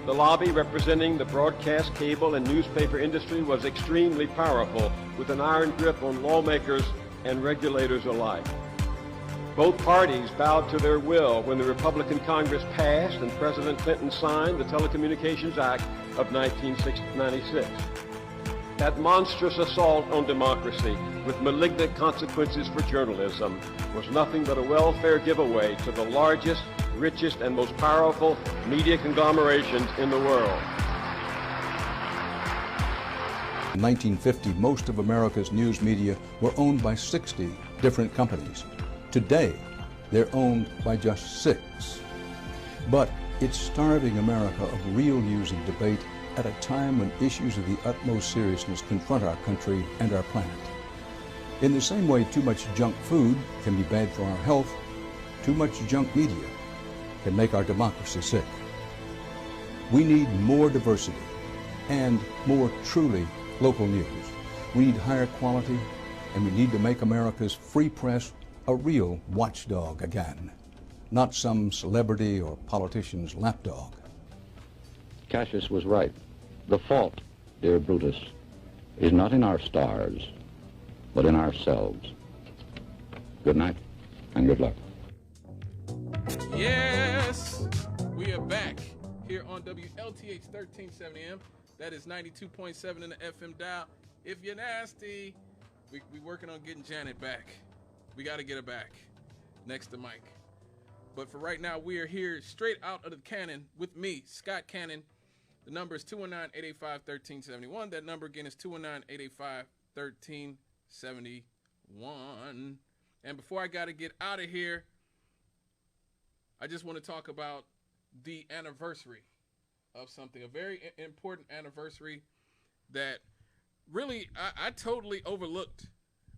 The lobby representing the broadcast, cable, and newspaper industry was extremely powerful, with an iron grip on lawmakers and regulators alike. Both parties bowed to their will when the Republican Congress passed and President Clinton signed the Telecommunications Act of 1996. That monstrous assault on democracy, with malignant consequences for journalism, was nothing but a welfare giveaway to the largest, richest, and most powerful media conglomerations in the world. In 1950, most of America's news media were owned by 60 different companies. Today, they're owned by just 6. But it's starving America of real news and debate at a time when issues of the utmost seriousness confront our country and our planet. In the same way too much junk food can be bad for our health, too much junk media can make our democracy sick. We need more diversity and more truly local news. We need higher quality, and we need to make America's free press a real watchdog again, not some celebrity or politician's lapdog. Cassius was right. The fault, dear Brutus, is not in our stars, but in ourselves. Good night, and good luck. Yes, we are back here on WLTH 1370M. That is 92.7 in the FM dial. If you're nasty, we working on getting Janet back. We got to get her back next to Mike. But for right now, we are here straight out of the cannon with me, Scott Cannon. The number is 219-885-1371. That number again is 219-885-1371. And before I got to get out of here, I just want to talk about the anniversary of something, a very important anniversary that really I totally overlooked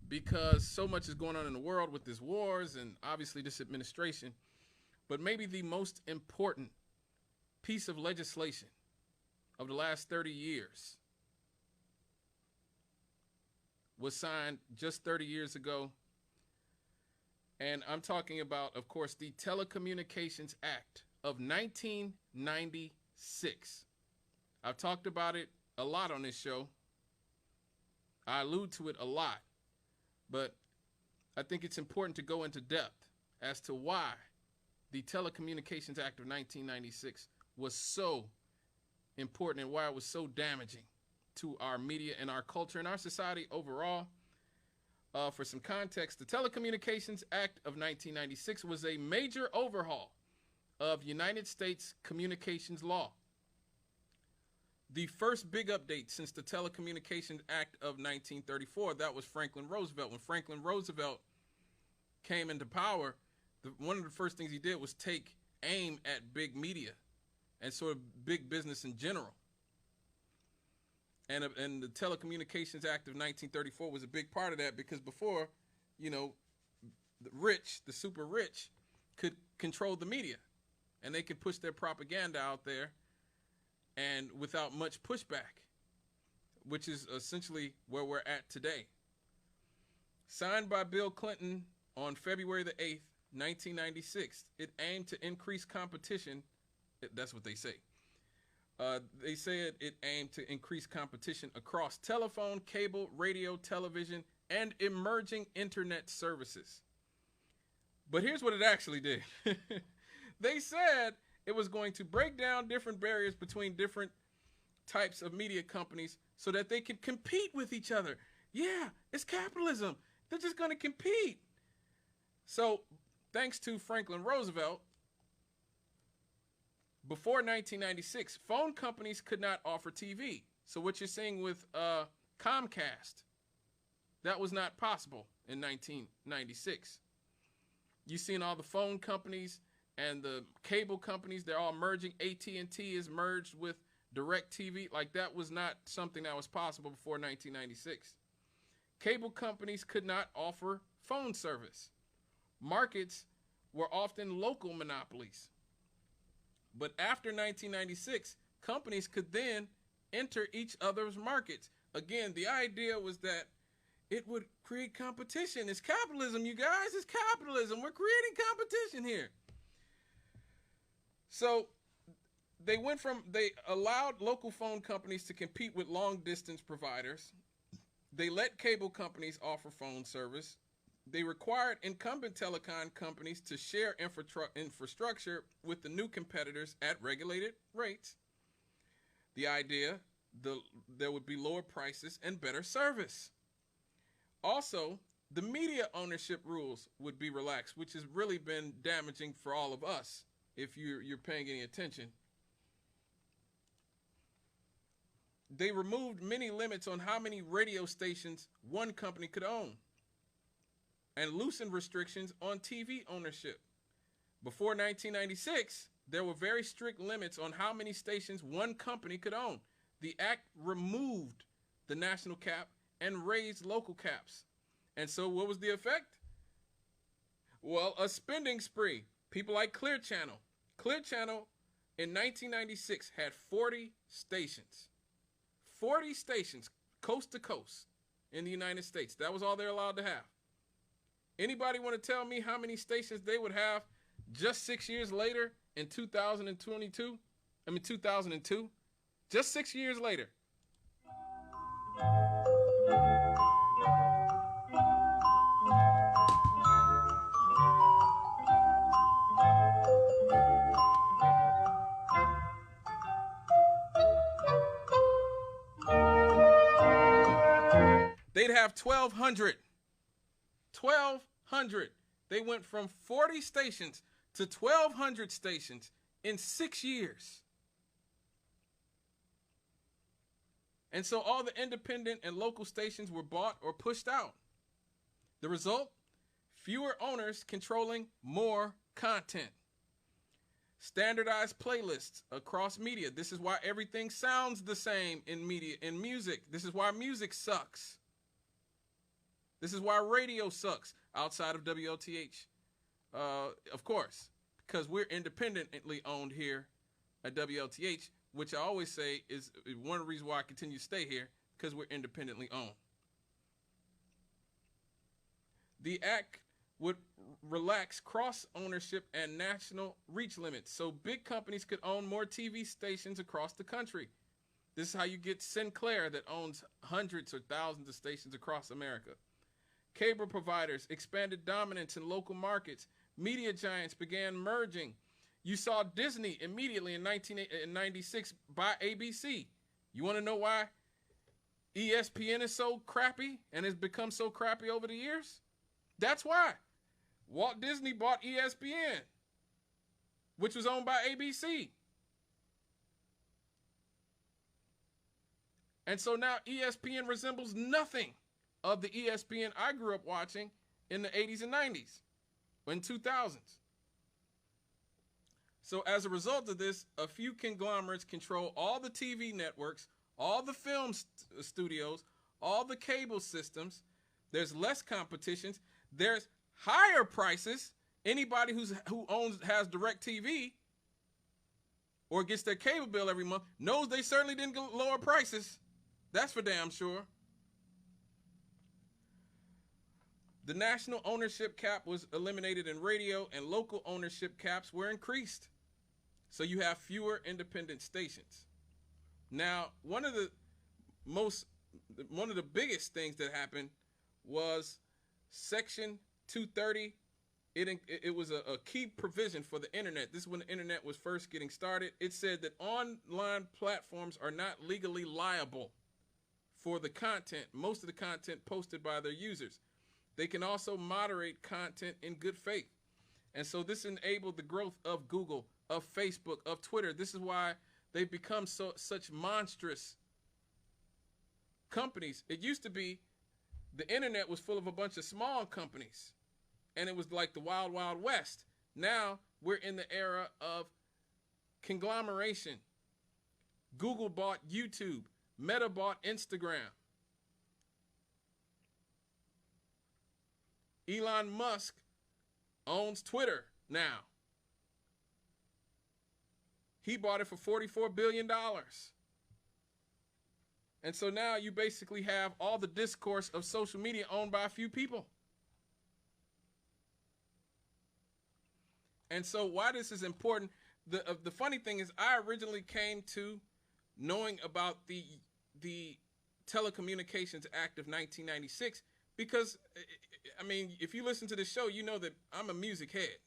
because so much is going on in the world with these wars and obviously this administration. But maybe the most important piece of legislation of the last 30 years was signed just 30 years ago. And I'm talking about, of course, the Telecommunications Act of 1996. I've talked about it a lot on this show. I allude to it a lot, but I think it's important to go into depth as to why the Telecommunications Act of 1996 was so important and why it was so damaging to our media and our culture and our society overall. For some context, the Telecommunications Act of 1996 was a major overhaul of United States communications law. The first big update since the Telecommunications Act of 1934, that was Franklin Roosevelt. When Franklin Roosevelt came into power, one of the first things he did was take aim at big media and sort of big business in general. And the Telecommunications Act of 1934 was a big part of that because before, the rich, the super rich, could control the media. And they could push their propaganda out there and without much pushback, which is essentially where we're at today. Signed by Bill Clinton on February the 8th, 1996, it aimed to increase competition. That's what they say. They said it aimed to increase competition across telephone, cable, radio, television, and emerging internet services. But here's what it actually did. They said it was going to break down different barriers between different types of media companies so that they could compete with each other. Yeah, it's capitalism. They're just going to compete. So thanks to Franklin Roosevelt, before 1996, phone companies could not offer TV. So what you're seeing with Comcast, that was not possible in 1996. You've seen all the phone companies and the cable companies, they're all merging. AT&T is merged with DirecTV. Like, that was not something that was possible before 1996. Cable companies could not offer phone service. Markets were often local monopolies. But after 1996, companies could then enter each other's markets. Again, the idea was that it would create competition. It's capitalism, you guys. It's capitalism. We're creating competition here. So they allowed local phone companies to compete with long distance providers. They let cable companies offer phone service. They required incumbent telecom companies to share infrastructure with the new competitors at regulated rates. The idea, there would be lower prices and better service. Also, the media ownership rules would be relaxed, which has really been damaging for all of us if you're paying any attention. They removed many limits on how many radio stations one company could own and loosened restrictions on TV ownership. Before 1996, there were very strict limits on how many stations one company could own. The act removed the national cap and raised local caps. And so what was the effect? Well, a spending spree. People like Clear Channel. Clear Channel in 1996 had 40 stations. 40 stations, coast to coast in the United States. That was all they're allowed to have. Anybody want to tell me how many stations they would have just 6 years later in 2002? Just 6 years later. They'd have 1,200. 1,200. They went from 40 stations to 1,200 stations in 6 years. And so all the independent and local stations were bought or pushed out. The result? Fewer owners controlling more content. Standardized playlists across media. This is why everything sounds the same in media, in music. This is why music sucks. This is why radio sucks outside of WLTH, of course, because we're independently owned here at WLTH, which I always say is one of the reasons why I continue to stay here, because we're independently owned. The act would relax cross-ownership and national reach limits, so big companies could own more TV stations across the country. This is how you get Sinclair that owns hundreds or thousands of stations across America. Cable providers expanded dominance in local markets. Media giants began merging. You saw Disney immediately in 1996 buy ABC. You want to know why ESPN is so crappy and has become so crappy over the years? That's why. Walt Disney bought ESPN, which was owned by ABC. And so now ESPN resembles nothing of the ESPN I grew up watching in the 80s and 90s, in 2000s. So as a result of this, a few conglomerates control all the TV networks, all the film studios, all the cable systems. There's less competition. There's higher prices. Anybody who has DirecTV or gets their cable bill every month knows they certainly didn't lower prices. That's for damn sure. The national ownership cap was eliminated in radio, and local ownership caps were increased. So you have fewer independent stations. Now, one of the biggest things that happened was Section 230. It was a key provision for the internet. This is when the internet was first getting started. It said that online platforms are not legally liable for the content, most of the content posted by their users. They can also moderate content in good faith. And so this enabled the growth of Google, of Facebook, of Twitter. This is why they've become such monstrous companies. It used to be the internet was full of a bunch of small companies, and it was like the wild, wild west. Now we're in the era of conglomeration. Google bought YouTube. Meta bought Instagram. Elon Musk owns Twitter now. He bought it for $44 billion. And so now you basically have all the discourse of social media owned by a few people. And so why this is important, the funny thing is, I originally came to knowing about the Telecommunications Act of 1996 because, I mean, if you listen to the show, you know that I'm a music head.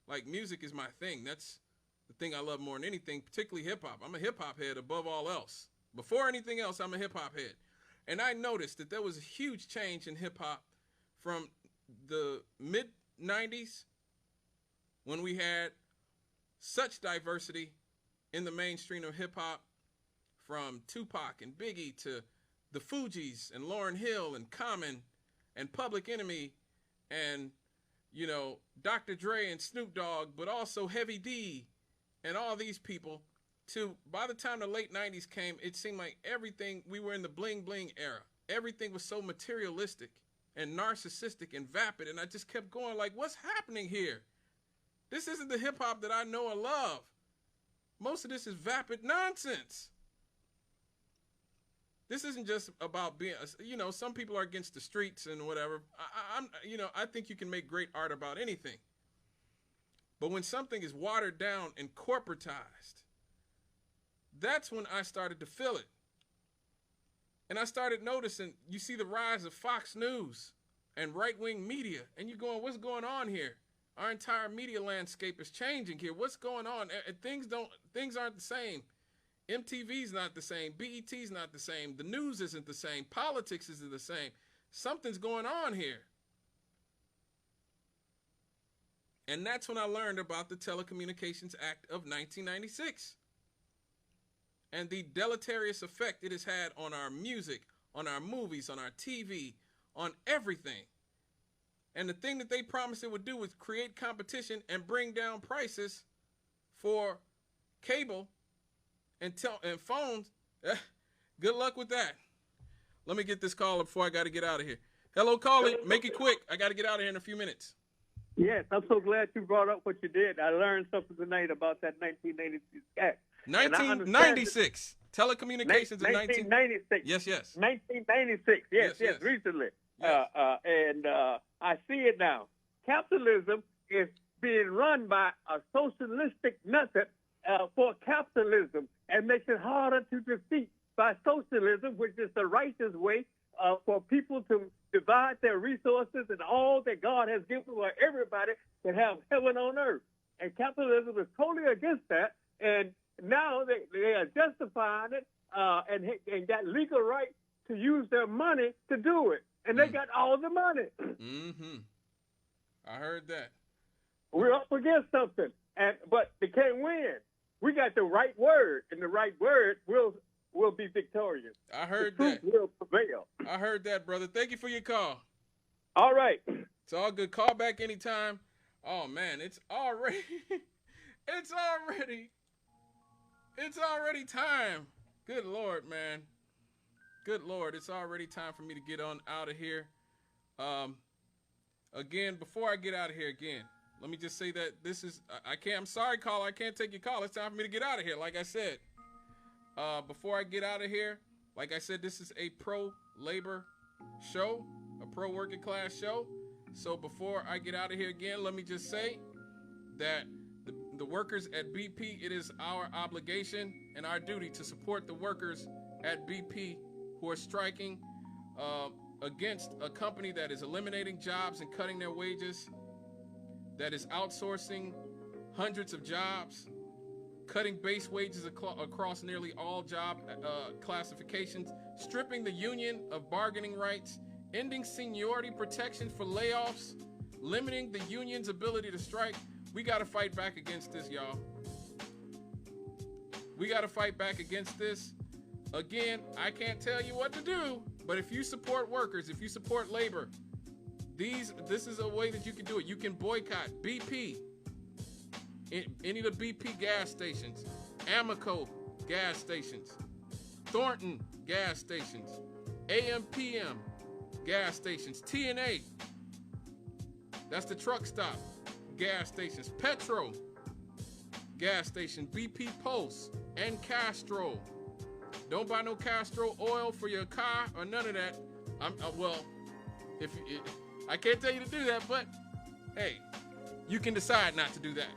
Like, music is my thing. That's the thing I love more than anything, particularly hip-hop. I'm a hip-hop head above all else. Before anything else, I'm a hip-hop head. And I noticed that there was a huge change in hip-hop from the mid-90s when we had such diversity in the mainstream of hip-hop, from Tupac and Biggie to the Fugees and Lauryn Hill and Common and Public Enemy and, you know, Dr. Dre and Snoop Dogg, but also Heavy D and all these people, to by the time the late 90s came, it seemed like everything, we were in the bling bling era. Everything was so materialistic and narcissistic and vapid, and I just kept going like, what's happening here? This isn't the hip hop that I know and love. Most of this is vapid nonsense. This isn't just about being, you know, some people are against the streets and whatever. I think you can make great art about anything. But when something is watered down and corporatized, that's when I started to feel it. And I started noticing, you see the rise of Fox News and right-wing media, and you're going, what's going on here? Our entire media landscape is changing here. What's going on? Things aren't the same. MTV's not the same. BET's not the same. The news isn't the same. Politics isn't the same. Something's going on here. And that's when I learned about the Telecommunications Act of 1996 and the deleterious effect it has had on our music, on our movies, on our TV, on everything. And the thing that they promised it would do was create competition and bring down prices for cable and phones. Good luck with that. Let me get this caller before I got to get out of here. Hello, caller. Make it quick. I got to get out of here in a few minutes. Yes, I'm so glad you brought up what you did. I learned something tonight about that 1996 Act. 1996. Telecommunications in 1996. Yes. 1996. Yes, recently. Yes. I see it now. Capitalism is being run by a socialistic method for capitalism, and makes it harder to defeat by socialism, which is the righteous way for people to divide their resources and all that God has given, where everybody can have heaven on earth. And capitalism is totally against that, and now they are justifying it and got legal right to use their money to do it. And they got all the money. Mm-hmm. I heard that. We're up against something, but they can't win. We got the right word, and the right word will be victorious. I heard the that. truth will prevail. I heard that, brother. Thank you for your call. All right. It's all good. Call back anytime. Oh man, it's already time. Good Lord, man. Good Lord, it's already time for me to get on out of here. Again, before I get out of here again, let me just say that I'm sorry, caller, I can't take your call. It's time for me to get out of here, like I said. Before I get out of here, like I said, this is a pro-labor show, a pro-working class show. So before I get out of here again, let me just say that the workers at BP, it is our obligation and our duty to support the workers at BP who are striking against a company that is eliminating jobs and cutting their wages, that is outsourcing hundreds of jobs, cutting base wages across nearly all job classifications, stripping the union of bargaining rights, ending seniority protections for layoffs, limiting the union's ability to strike. We got to fight back against this, y'all. We got to fight back against this. Again, I can't tell you what to do, but if you support workers, if you support labor, this is a way that you can do it. You can boycott BP, any of the BP gas stations, Amoco gas stations, Thornton gas stations, AM/PM gas stations, TNA, that's the truck stop gas stations, Petro gas station, BP Pulse, and Castrol. Don't buy no Castrol oil for your car or none of that. I can't tell you to do that, but hey, you can decide not to do that.